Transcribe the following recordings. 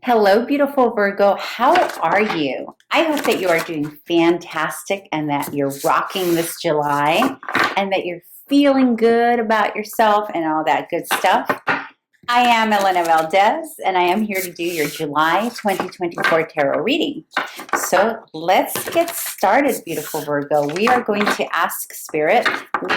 Hello, beautiful Virgo. How are you? I hope that you are doing fantastic and that you're rocking this July and that you're feeling good about yourself and all that good stuff. I am Elena Valdez, and I am here to do your July 2024 tarot reading. So let's get started, beautiful Virgo. We are going to ask Spirit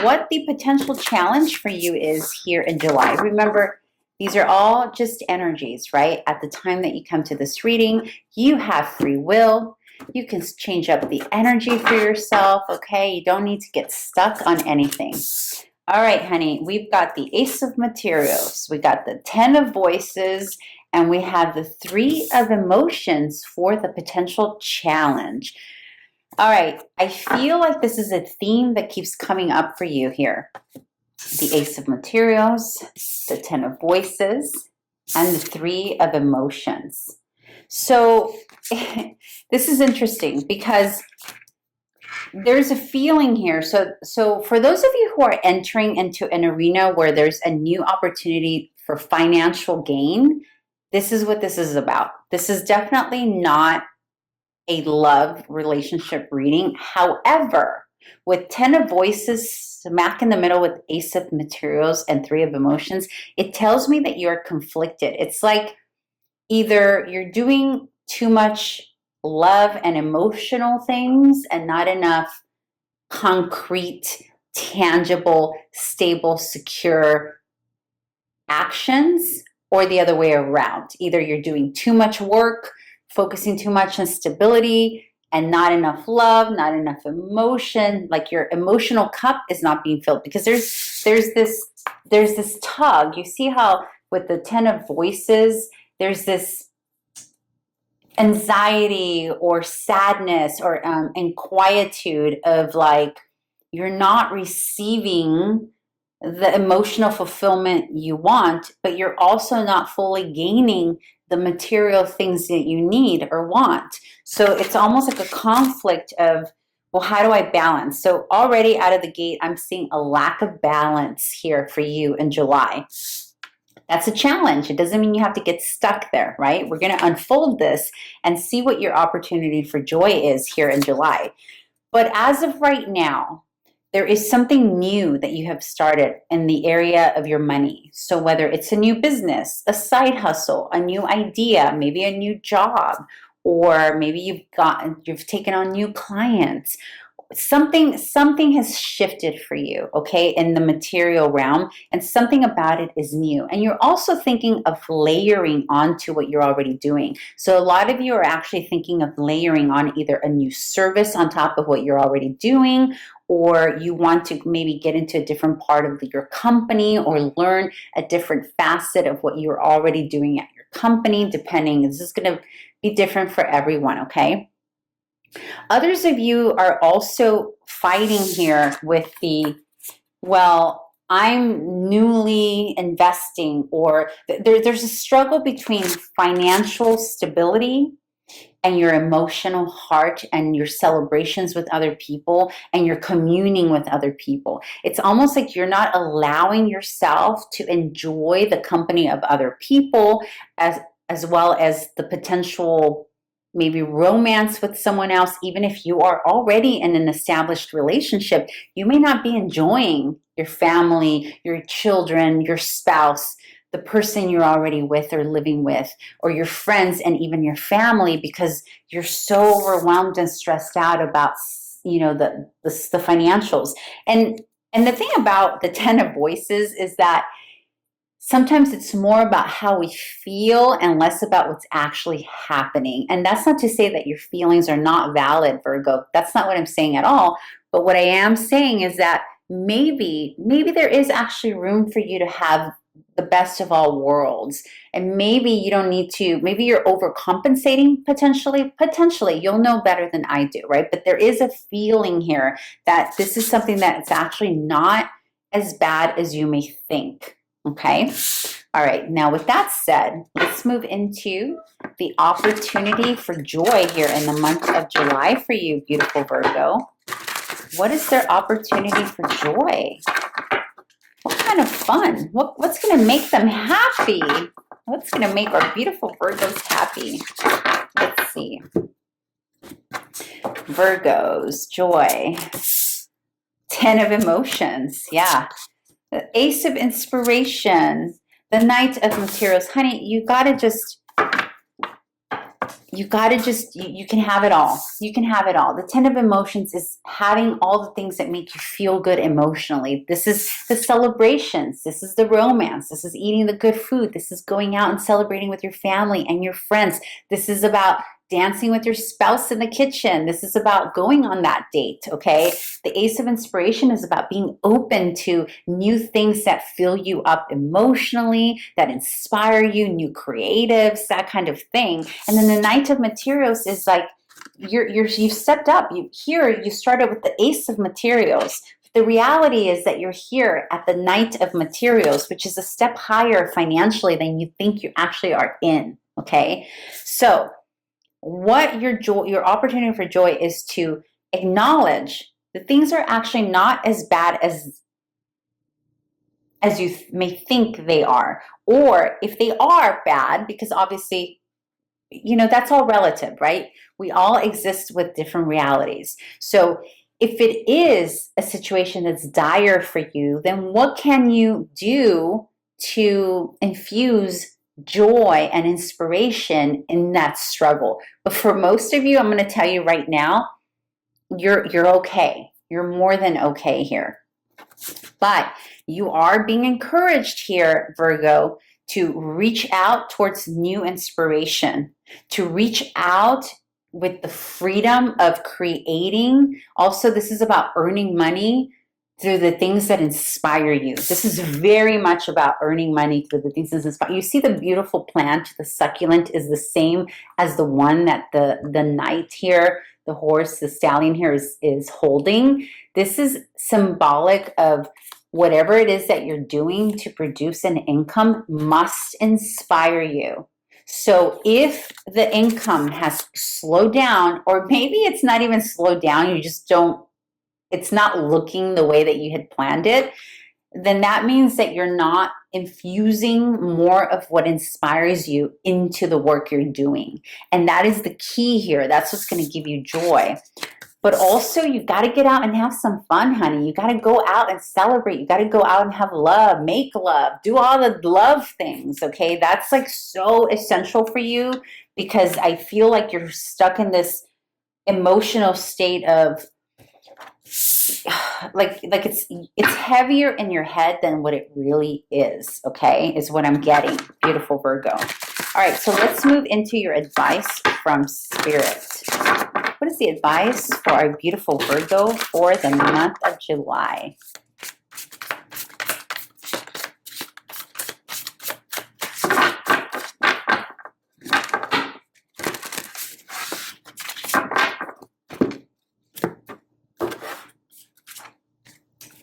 what the potential challenge for you is here in July. Remember, these are all just energies, right? At the time that you come to this reading, you have free will. You can change up the energy for yourself, okay? You don't need to get stuck on anything. All right, honey, we've got the Ace of Materials, we got the 10 of Voices, and we have the 3 of Emotions for the potential challenge. All right, I feel like this is a theme that keeps coming up for you here. The Ace of Materials, the 10 of Voices, and the 3 of Emotions. So this is interesting because there's a feeling here. So for those of you who are entering into an arena where there's a new opportunity for financial gain, this is what this is about. This is definitely not a love relationship reading. However, with 10 of Voices smack in the middle with Ace of Materials and 3 of Emotions, it tells me that you're conflicted. It's like either you're doing too much love and emotional things and not enough concrete, tangible, stable, secure actions, or the other way around. Either you're doing too much work, focusing too much on stability, and not enough love, not enough emotion, like your emotional cup is not being filled because there's this tug. You see how with the 10 of Voices, there's this anxiety or sadness or inquietude of like you're not receiving the emotional fulfillment you want, but you're also not fully gaining the material things that you need or want. So it's almost like a conflict of, well, how do I balance? So already out of the gate, I'm seeing a lack of balance here for you in July. That's a challenge. It doesn't mean you have to get stuck there, right? We're going to unfold this and see what your opportunity for joy is here in July. But as of right now, there is something new that you have started in the area of your money. So whether it's a new business, a side hustle, a new idea, maybe a new job, or maybe you've taken on new clients, something has shifted for you, okay, in the material realm, and something about it is new. And you're also thinking of layering onto what you're already doing. So a lot of you are actually thinking of layering on either a new service on top of what you're already doing, or you want to maybe get into a different part of your company or learn a different facet of what you're already doing at your company, depending. This is going to be different for everyone, okay? Others of you are also fighting here with the, well, I'm newly investing, or there's a struggle between financial stability and your emotional heart and your celebrations with other people and your communing with other people. It's almost like you're not allowing yourself to enjoy the company of other people as well as the potential maybe romance with someone else. Even if you are already in an established relationship, you may not be enjoying your family, your children, your spouse, the person you're already with or living with, or your friends and even your family, because you're so overwhelmed and stressed out about, you know, the financials. And the thing about the 10 of Voices is that sometimes it's more about how we feel and less about what's actually happening. And that's not to say that your feelings are not valid, Virgo. That's not what I'm saying at all. But what I am saying is that maybe there is actually room for you to have the best of all worlds. And maybe you don't need to, maybe you're overcompensating potentially. You'll know better than I do, right? But there is a feeling here that this is something that it's actually not as bad as you may think. Okay. All right. Now, with that said, let's move into the opportunity for joy here in the month of July for you, beautiful Virgo. What is their opportunity for joy? What kind of fun? What's going to make them happy? What's going to make our beautiful Virgos happy? Let's see. Virgos, joy. 10 of emotions. Yeah. The Ace of inspiration. The Knight of materials. Honey, you can have it all. You can have it all. The 10 of emotions is having all the things that make you feel good emotionally. This is the celebrations. This is the romance. This is eating the good food. This is going out and celebrating with your family and your friends. This is about dancing with your spouse in the kitchen. This is about going on that date, okay? The Ace of inspiration is about being open to new things that fill you up emotionally, that inspire you, new creatives, that kind of thing. And then the Knight of materials is like you've stepped up. You started with the Ace of materials. The reality is that you're here at the Knight of materials, which is a step higher financially than you think you actually are in, okay? So what your opportunity for joy is to acknowledge that things are actually not as bad as you may think they are. Or if they are bad, because obviously, that's all relative, right? We all exist with different realities. So if it is a situation that's dire for you, then what can you do to infuse joy and inspiration in that struggle? But for most of you, I'm going to tell you right now, you're okay. You're more than okay here. But you are being encouraged here, Virgo, to reach out towards new inspiration, to reach out with the freedom of creating. Also, this is about earning money through the things that inspire you. This is very much about earning money through the things that inspire you. You see the beautiful plant, the succulent, is the same as the one that the knight here, the horse, the stallion here is holding. This is symbolic of whatever it is that you're doing to produce an income must inspire you. So if the income has slowed down, or maybe it's not even slowed down, you just it's not looking the way that you had planned it, then that means that you're not infusing more of what inspires you into the work you're doing. And that is the key here. That's what's going to give you joy. But also, you got to get out and have some fun, honey. You got to go out and celebrate. You got to go out and have love, make love, do all the love things, okay? That's like so essential for you, because I feel like you're stuck in this emotional state of like it's heavier in your head than what it really is, okay, is what I'm getting, beautiful Virgo. All right, so let's move into your advice from Spirit. What is the advice for our beautiful Virgo for the month of July?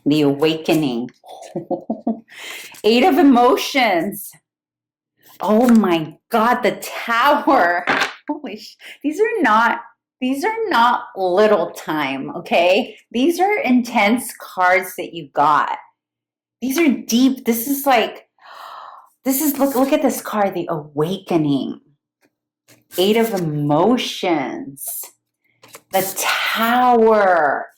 The awakening. 8 of emotions. Oh my God, the Tower. Holy these are not little time, okay? These are intense cards that you got. These are deep. Look at this card, the awakening. 8 of emotions. The Tower.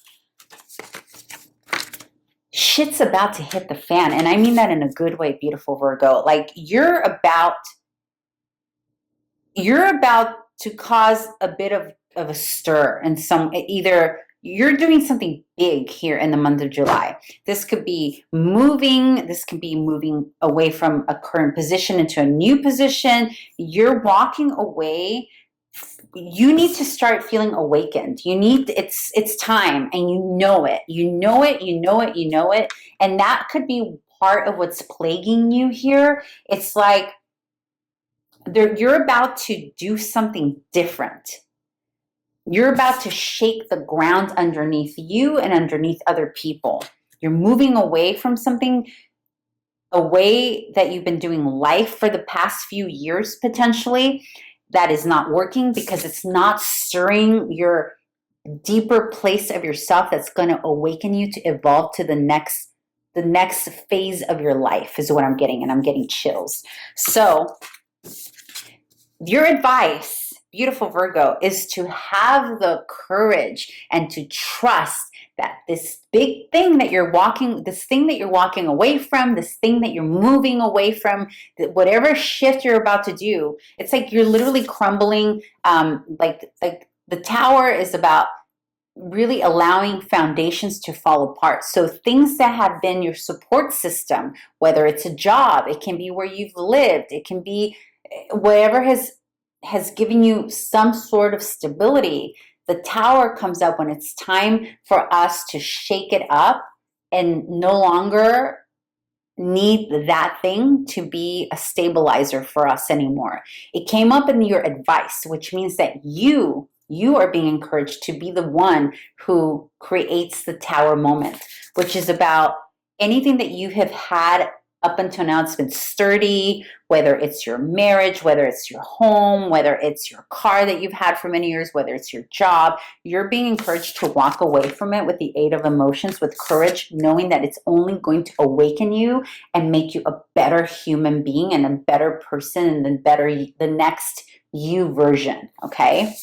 Shit's about to hit the fan. And I mean that in a good way, beautiful Virgo. Like you're about to cause a bit of a stir, and either you're doing something big here in the month of July. This could be moving. This could be moving away from a current position into a new position. You're walking away. You need to start feeling awakened. It's time, and you know it. And that could be part of what's plaguing you here. It's like you're about to do something different. You're about to shake the ground underneath you and underneath other people. You're moving away from something, a way that you've been doing life for the past few years, potentially, that is not working because it's not stirring your deeper place of yourself that's going to awaken you to evolve to the next phase of your life, is what I'm getting, and I'm getting chills. So Your advice, beautiful Virgo, is to have the courage and to trust that this big thing that you're walking, this thing that you're walking away from, this thing that you're moving away from, whatever shift you're about to do, it's like you're literally crumbling. Like the tower is about really allowing foundations to fall apart. So things that have been your support system, whether it's a job, it can be where you've lived, it can be whatever has given you some sort of stability. The tower comes up when it's time for us to shake it up and no longer need that thing to be a stabilizer for us anymore. It came up in your advice, which means that you are being encouraged to be the one who creates the tower moment, which is about anything that you have had up until now. It's been sturdy, whether it's your marriage, whether it's your home, whether it's your car that you've had for many years, whether it's your job. You're being encouraged to walk away from it with the aid of emotions, with courage, knowing that it's only going to awaken you and make you a better human being and a better person and the next you version, okay?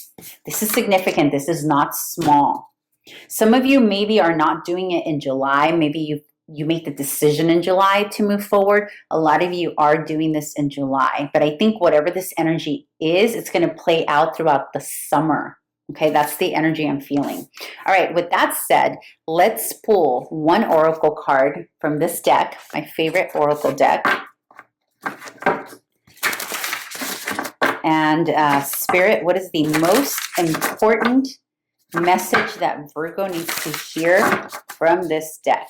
This is significant. This is not small. Some of you maybe are not doing it in July. Maybe you make the decision in July to move forward. A lot of you are doing this in July. But I think whatever this energy is, it's going to play out throughout the summer. Okay, that's the energy I'm feeling. All right, with that said, let's pull one oracle card from this deck, my favorite oracle deck. And Spirit, what is the most important message that Virgo needs to hear from this deck?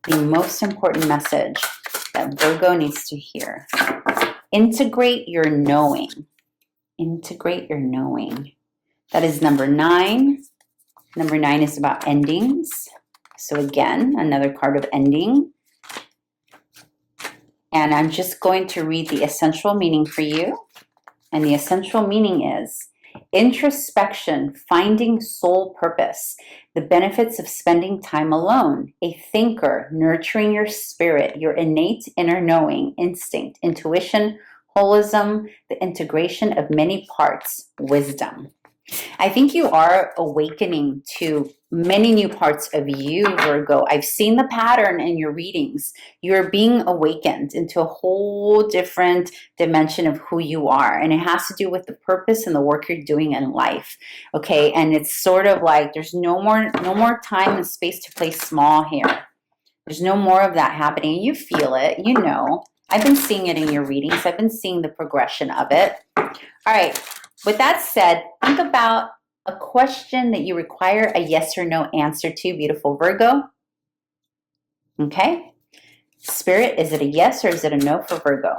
The most important message that Virgo needs to hear. Integrate your knowing. Integrate your knowing. That is number 9. Number 9 is about endings. So again, another card of ending. And I'm just going to read the essential meaning for you. And the essential meaning is introspection, finding soul purpose, the benefits of spending time alone, a thinker, nurturing your spirit, your innate inner knowing, instinct, intuition, holism, the integration of many parts, wisdom. I think you are awakening to many new parts of you, Virgo. I've seen the pattern in your readings. You're being awakened into a whole different dimension of who you are. And it has to do with the purpose and the work you're doing in life. Okay, and it's sort of like there's no more time and space to play small here. There's no more of that happening. You feel it, you know. I've been seeing it in your readings. I've been seeing the progression of it. All right. With that said, think about a question that you require a yes or no answer to, beautiful Virgo. Okay? Spirit, is it a yes or is it a no for Virgo?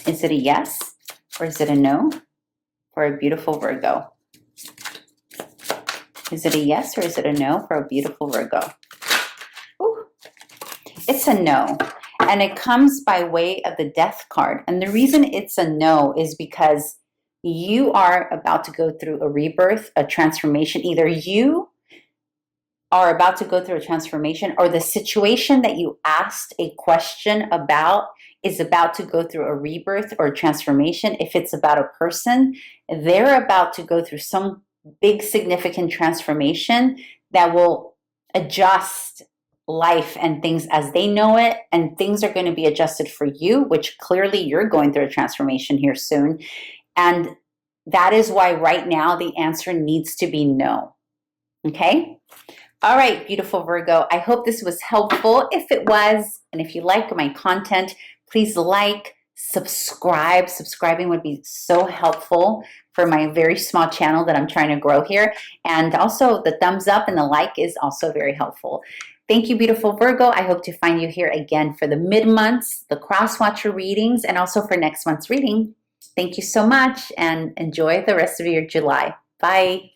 Is it a yes or is it a no for a beautiful Virgo? Is it a yes or is it a no for a beautiful Virgo? Ooh. It's a no. And it comes by way of the Death card. And the reason it's a no is because you are about to go through a rebirth, a transformation. Either you are about to go through a transformation or the situation that you asked a question about is about to go through a rebirth or a transformation. If it's about a person, they're about to go through some big significant transformation that will adjust life and things as they know it, and things are going to be adjusted for you, which clearly you're going through a transformation here soon. And that is why right now the answer needs to be no. Okay? All right, beautiful Virgo. I hope this was helpful. If it was, and if you like my content, please like, subscribe. Subscribing would be so helpful for my very small channel that I'm trying to grow here. And also the thumbs up and the like is also very helpful. Thank you, beautiful Virgo. I hope to find you here again for the mid-months, the cross-watcher readings, and also for next month's reading. Thank you so much and enjoy the rest of your July. Bye.